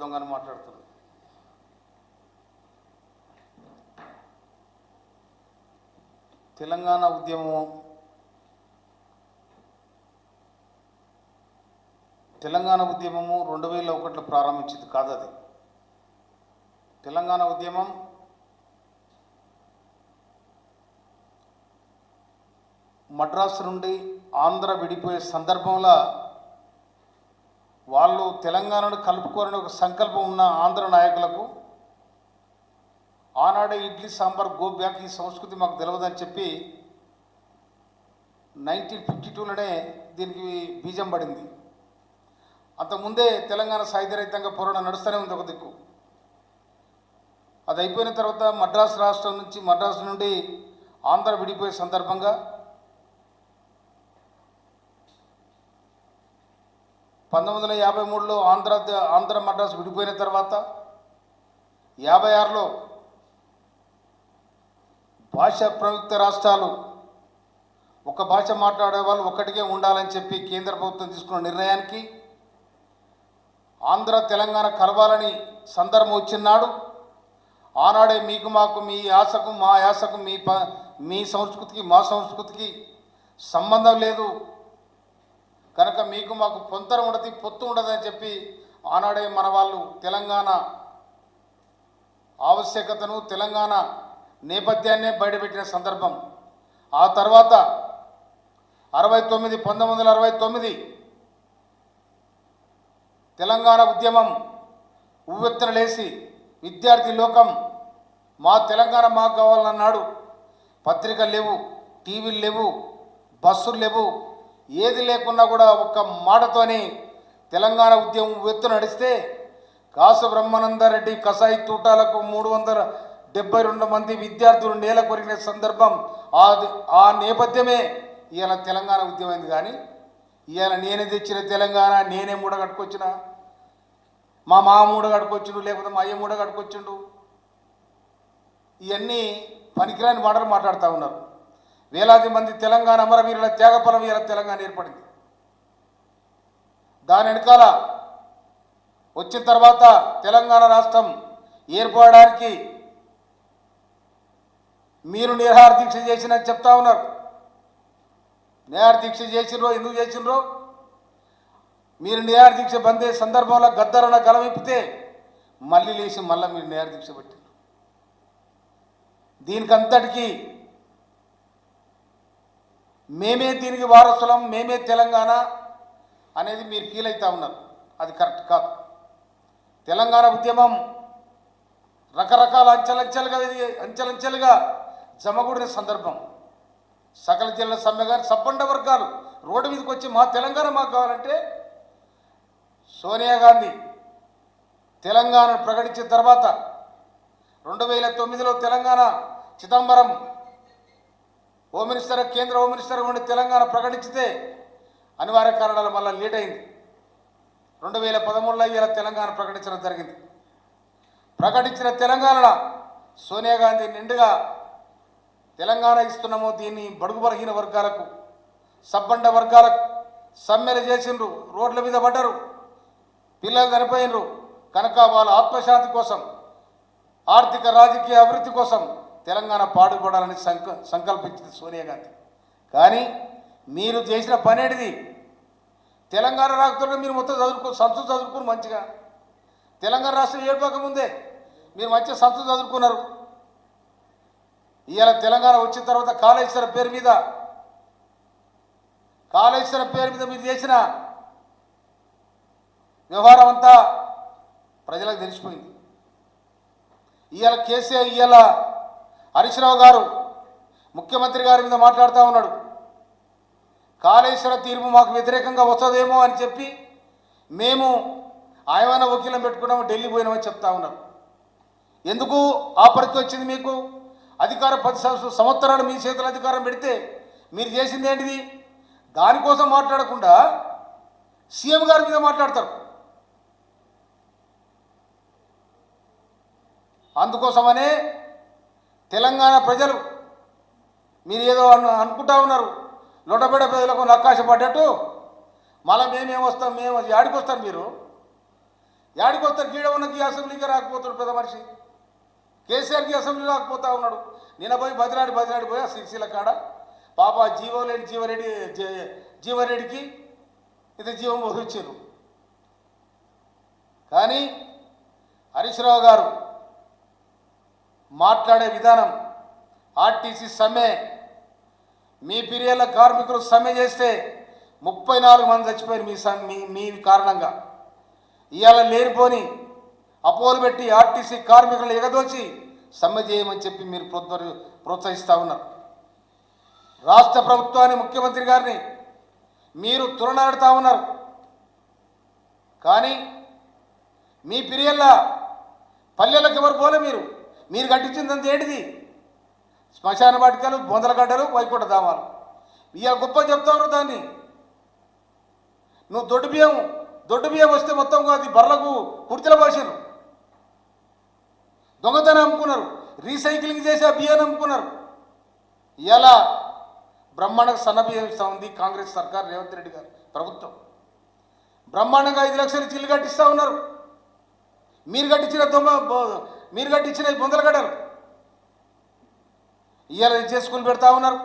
దొంగని మాట్లాడుతున్నారు. తెలంగాణ ఉద్యమం తెలంగాణ ఉద్యమము 2001లో ప్రారంభించింది కాదు. అది తెలంగాణ ఉద్యమం మద్రాసు నుండి ఆంధ్ర విడిపోయే సందర్భంలో వాళ్ళు తెలంగాణను కలుపుకోవాలని ఒక సంకల్పం ఉన్న ఆంధ్ర నాయకులకు ఆనాడే ఇడ్లీ సాంబార్ గో బ్యాక్ ఈ సంస్కృతి మాకు తెలియదని చెప్పి 1952లోనే దీనికి బీజం పడింది. అంతకుముందే తెలంగాణ సాహిత్య రహితంగా పోరాటం నడుస్తూనే ఉంది ఒక దిక్కు. అది అయిపోయిన తర్వాత మద్రాసు రాష్ట్రం నుంచి మద్రాసు నుండి ఆంధ్ర విడిపోయే సందర్భంగా 1953లో ఆంధ్ర మద్రాసు విడిపోయిన తర్వాత 56లో భాషా ప్రయుక్త రాష్ట్రాలు ఒక భాష మాట్లాడే వాళ్ళు ఒక్కటికే ఉండాలని చెప్పి కేంద్ర ప్రభుత్వం తీసుకున్న నిర్ణయానికి ఆంధ్ర తెలంగాణ కలవాలని సందర్భం వచ్చినాడు. ఆనాడే మీకు మాకు మీ యాసకు మా యాసకు మీ సంస్కృతికి మా సంస్కృతికి సంబంధం లేదు కనుక మీకు మాకు పొంతర ఉండదు పొత్తు ఉండదని చెప్పి ఆనాడే మన వాళ్ళు తెలంగాణ ఆవశ్యకతను తెలంగాణ నేపథ్యాన్నే బయటపెట్టిన సందర్భం. ఆ తర్వాత 1969 తెలంగాణ ఉద్యమం ఉవ్వెత్తున లేచి విద్యార్థి లోకం మా తెలంగాణ మాకు కావాలన్నాడు. పత్రికలు లేవు, టీవీలు లేవు, బస్సులు లేవు, ఏది లేకున్నా కూడా ఒక్క మాటతోని తెలంగాణ ఉద్యమం ఉవ్వెత్తున నడిస్తే కాసు బ్రహ్మానందరెడ్డి కసాయి తూటాలకు 372 మంది విద్యార్థులు నేల కొరిగిన సందర్భం. ఆ నేపథ్యమే ఇవాళ తెలంగాణ ఉద్యమైంది. కానీ ఇవాళ నేనే తెచ్చిన తెలంగాణ, నేనే మూడ కట్టుకొచ్చిన, మా మూడ కట్టుకొచ్చిండు, లేకపోతే మా అయ్య మూడ కట్టుకొచ్చిండు, ఇవన్నీ పనికిరాని మాటలు మాట్లాడుతూ ఉన్నారు. వేలాది మంది తెలంగాణ అమరవీరుల త్యాగఫలం ఇవాళ తెలంగాణ ఏర్పడింది. దాని వెనకాల వచ్చిన తర్వాత తెలంగాణ రాష్ట్రం ఏర్పడడానికి మీరు నిరాహార దీక్ష చేసినని చెప్తా ఉన్నారు. నిరాహార దీక్ష చేసినరో ఎందుకు చేసినరో మీరు నిరాహార దీక్ష బందే సందర్భంలో గద్దరన గలవిప్పితే మళ్ళీ లేచి మళ్ళీ మీరు నిరాహార దీక్ష పెట్టారు. దీనికంతటికీ మేమే దీనికి వారసులం, మేమే తెలంగాణ అనేది మీరు ఫీల్ అవుతూ ఉన్నారు. అది కరెక్ట్ కాదు. తెలంగాణ ఉద్యమం రకరకాల అంచెలంచెలుగా జమగూడిన సందర్భం. సకల జిల్లా సమ్మె గారు సబ్బండ వర్గాలు రోడ్డు మీదకి వచ్చి మా తెలంగాణ మాకు కావాలంటే సోనియా గాంధీ తెలంగాణను ప్రకటించిన తర్వాత 2009లో తెలంగాణ చిదంబరం హోమ్ మినిస్టర్, కేంద్ర హోమ్ మినిస్టర్ ఉండి తెలంగాణ ప్రకటించితే అనివార్య కారణాల వల్ల లేట్ అయింది. 2013లో ఇలా తెలంగాణ ప్రకటించడం జరిగింది. ప్రకటించిన తెలంగాణలో సోనియా గాంధీ నిండుగా తెలంగాణ ఇస్తున్నామో దీన్ని బడుగు బలహీన వర్గాలకు, సబ్బండ వర్గాలకు సమ్మెలు చేసిండ్రు, రోడ్ల మీద పడ్డరు, పిల్లలు చనిపోయినరు కనుక వాళ్ళ ఆత్మశాంతి కోసం, ఆర్థిక రాజకీయ అభివృద్ధి కోసం తెలంగాణ పాటుపడాలని సంకల్పించింది సోనియా గాంధీ. కానీ మీరు చేసిన పనేటిది తెలంగాణ రాకపోతే మీరు మొత్తం చదువుకుని మంచిగా తెలంగాణ రాష్ట్రం ఏర్పడకముందే మీరు మంచిగా చదువుకున్నారు. ఇవాళ తెలంగాణ వచ్చిన తర్వాత కాళేశ్వరం పేరు మీద మీరు చేసిన వ్యవహారం అంతా ప్రజలకు తెలిసిపోయింది. ఇవాళ కేసీఆర్, ఇవాళ హరీష్ రావు గారు ముఖ్యమంత్రి గారి మీద మాట్లాడుతూ ఉన్నాడు. కాళేశ్వర తీర్పు మాకు వ్యతిరేకంగా వస్తుందేమో అని చెప్పి మేము ఆయన వకీలం పెట్టుకున్నాము, ఢిల్లీ పోయినామని చెప్తా ఉన్నారు. ఎందుకు ఆ పరిస్థితి వచ్చింది? మీకు అధికారం 10 సంవత్సరాలు మీ చేతుల అధికారం పెడితే మీరు చేసింది ఏంటిది? దానికోసం మాట్లాడకుండా సీఎం గారి మీద మాట్లాడతారు. అందుకోసమనే తెలంగాణ ప్రజలు మీరు ఏదో అనుకుంటా ఉన్నారు, లొటబెడ ప్రజలకు నక్కాశ పడ్డట్టు మళ్ళీ మేమేమొస్తాం, మేము ఆడికి వస్తాం. మీరు యాడికి వస్తారు? గీడ ఉన్నకి అసెంబ్లీకి రాకపోతాడు పెద్ద మనిషి. కేసీఆర్కి అసెంబ్లీ రాకపోతా ఉన్నాడు. నిన్న పోయి బదిలాడి పోయి ఆ సిరిసిల్ల కాడ పాప జీవరెడ్డికి ఇది జీవం వహించారు. కానీ హరీష్ రావు గారు మాట్లాడే విధానం, ఆర్టీసీ సమ్మె, మీ పీరియడ్ల కార్మికులు సమ్మె చేస్తే 34 మంది చచ్చిపోయారు మీ కారణంగా. ఇవాళ లేనిపోని అపోలు పెట్టి ఆర్టీసీ కార్మికులను ఎగదోచి సమ్మె చేయమని చెప్పి మీరు ప్రోత్సహిస్తూ ఉన్నారు. రాష్ట్ర ప్రభుత్వాన్ని, ముఖ్యమంత్రి గారిని మీరు తులనాడుతూ ఉన్నారు. కానీ మీ పీరియడ్ల పల్లెలకు ఎవరు పోలే. మీరు కట్టించిందంత ఏంటిది? శ్మశాన వాటికలు, బొందలగడ్డలు, వైకుంఠ ధామాలు. ఇవాళ గొప్ప చెప్తా ఉన్నారు దాన్ని. నువ్వు దొడ్డు బియ్యం వస్తే మొత్తం అది బర్లకు కుర్చీల పోసారు, దొంగతనం అమ్ముకున్నారు, రీసైక్లింగ్ చేసి ఆ బియ్యాన్ని అమ్ముకున్నారు. ఇలా బ్రహ్మాండంగా సన్న బియ్యం ఇస్తూ ఉంది కాంగ్రెస్ సర్కార్, రేవంత్ రెడ్డి గారు ప్రభుత్వం. బ్రహ్మాండంగా 5 లక్షలు ఇల్లు కట్టిస్తూ ఉన్నారు. మీరు కట్టించిన బొందలగడ్డలు. ఇవాళ విద్యా స్కూల్ పెడతా ఉన్నారు,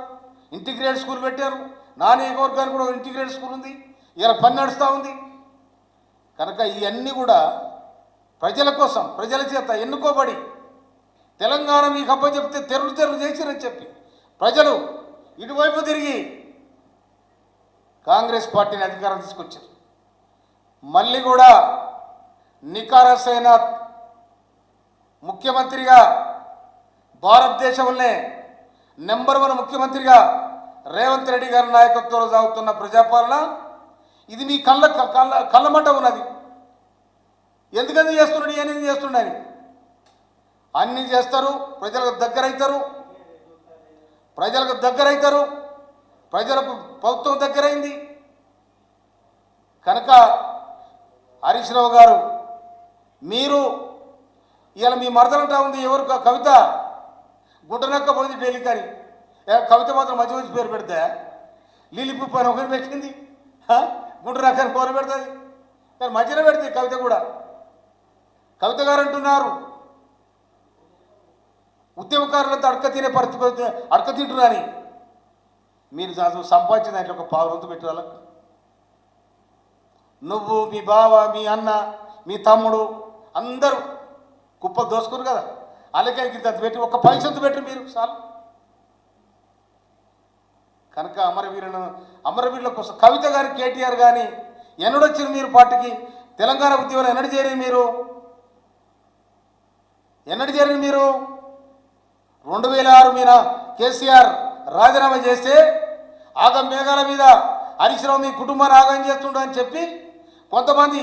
ఇంటిగ్రేటెడ్ స్కూల్ పెట్టారు. నియోజకవర్గానికి కూడా ఇంటిగ్రేటెడ్ స్కూల్ ఉంది. ఇవాళ పని నడుస్తూ ఉంది. కనుక ఇవన్నీ కూడా ప్రజల కోసం, ప్రజల చేత ఎన్నుకోబడి తెలంగాణ మీకు అప్పచెప్తే తెరులు చేసిరని చెప్పి ప్రజలు ఇటువైపు తిరిగి కాంగ్రెస్ పార్టీని అధికారం తీసుకొచ్చారు. మళ్ళీ కూడా నికారసైన ముఖ్యమంత్రిగా, భారతదేశంలోనే నెంబర్ 1 ముఖ్యమంత్రిగా రేవంత్ రెడ్డి గారి నాయకత్వంలో సాగుతున్న ప్రజాపాలన ఇది మీ కళ్ళమంట ఉన్నది. ఎందుకని చేస్తున్నాడు, ఏనేది చేస్తున్నాడని అన్నీ చేస్తారు. ప్రజలకు దగ్గరైతారు. ప్రజలకు ప్రభుత్వం దగ్గరైంది. కనుక హరీష్ రావు గారు, మీరు ఇవాళ మీ మరదలంటా ఉంది ఎవరు? కవిత గుంటనక్క పోయింది ఢిల్లీ. కానీ కవిత మాత్రం మంచి పేరు పెడితే లీలిపు పని ఒకటి పెట్టింది, గుంటనక్కని కూర పెడుతుంది. కానీ మధ్యలో పెడుతుంది కవిత కూడా. కవిత గారు అంటున్నారు ఉద్యమకారులంతా అడక తింటున్నారని. మీరు సంపాదించిన దాంట్లో ఒక 10 వంతు పెట్టి వాళ్ళకు. నువ్వు, మీ బావ, మీ అన్న, మీ తమ్ముడు అందరూ కుప్పలు దోసుకురు కదా. అల్లకాయకి ఇంత పెట్టి ఒక 10 వంతు పెట్టి మీరు చాలు. కనుక అమరవీరుల కోసం కవిత గారి, కేటీఆర్ కానీ ఎన్నడొచ్చారు మీరు పార్టీకి? తెలంగాణ ఉద్యమంలో ఎన్నడు చేరారు మీరు? 2006 మీద కేసీఆర్ రాజీనామా చేస్తే ఆగం మేఘాల మీద హరీష్ రావు మీ కుటుంబాన్ని ఆగం చేస్తుండ అని చెప్పి కొంతమంది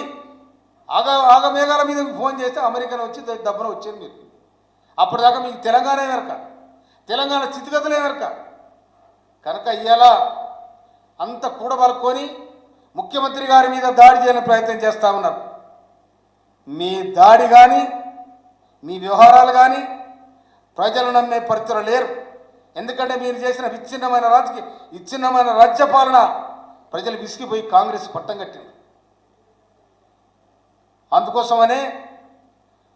ఆగమేఘాల మీద ఫోన్ చేస్తే అమెరికాలో వచ్చి దబ్బున వచ్చారు మీరు. అప్పటిదాకా మీకు తెలంగాణ వెనక, తెలంగాణ స్థితిగతులే వెనక. కనుక ఇవాళ అంత కూడబలుకొని ముఖ్యమంత్రి గారి మీద దాడి చేయాలని ప్రయత్నం చేస్తూ ఉన్నారు. మీ దాడి కానీ, మీ వ్యవహారాలు కానీ ప్రజలు నమ్మే పరిస్థితులు లేరు. ఎందుకంటే మీరు చేసిన విచ్ఛిన్నమైన రాజ్యపాలన ప్రజలు విసిగిపోయి కాంగ్రెస్ పట్టం కట్టింది. అందుకోసమనే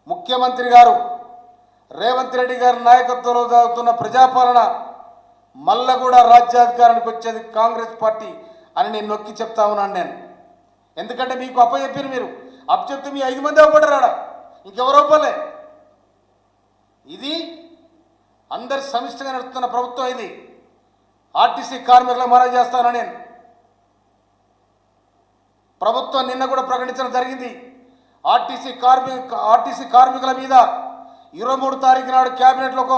ముఖ్యమంత్రి గారు రేవంత్ రెడ్డి గారి నాయకత్వంలో సాగుతున్న ప్రజాపాలన మళ్ళా కూడా రాజ్యాధికారానికి వచ్చేది కాంగ్రెస్ పార్టీ అని నేను నొక్కి చెప్తా ఉన్నాను నేను. ఎందుకంటే మీకు అప్పచెప్పారు. మీరు అప్పచెప్తే మీ 5 మంది అవ్వబడ్డారా, ఇంకెవరో అవ్వలే. ఇది అందరి సమిష్టిగా నడుస్తున్న ప్రభుత్వం. ఇది ఆర్టీసీ కార్మికులకు మనవి చేస్తాను నేను. ప్రభుత్వం నిన్న కూడా ప్రకటించడం జరిగింది. ఆర్టీసీ కార్మికుల మీద 23 తారీఖు నాడు క్యాబినెట్లో ఒక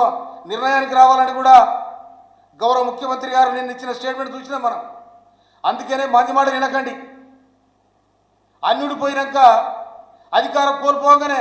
నిర్ణయానికి రావాలని కూడా గౌరవ ముఖ్యమంత్రి గారు నిన్న ఇచ్చిన స్టేట్మెంట్ చూసినాం మనం. అందుకనే మంది మాట వినకండి. అన్యుడు పోయినాక అధికారం కోల్పోగానే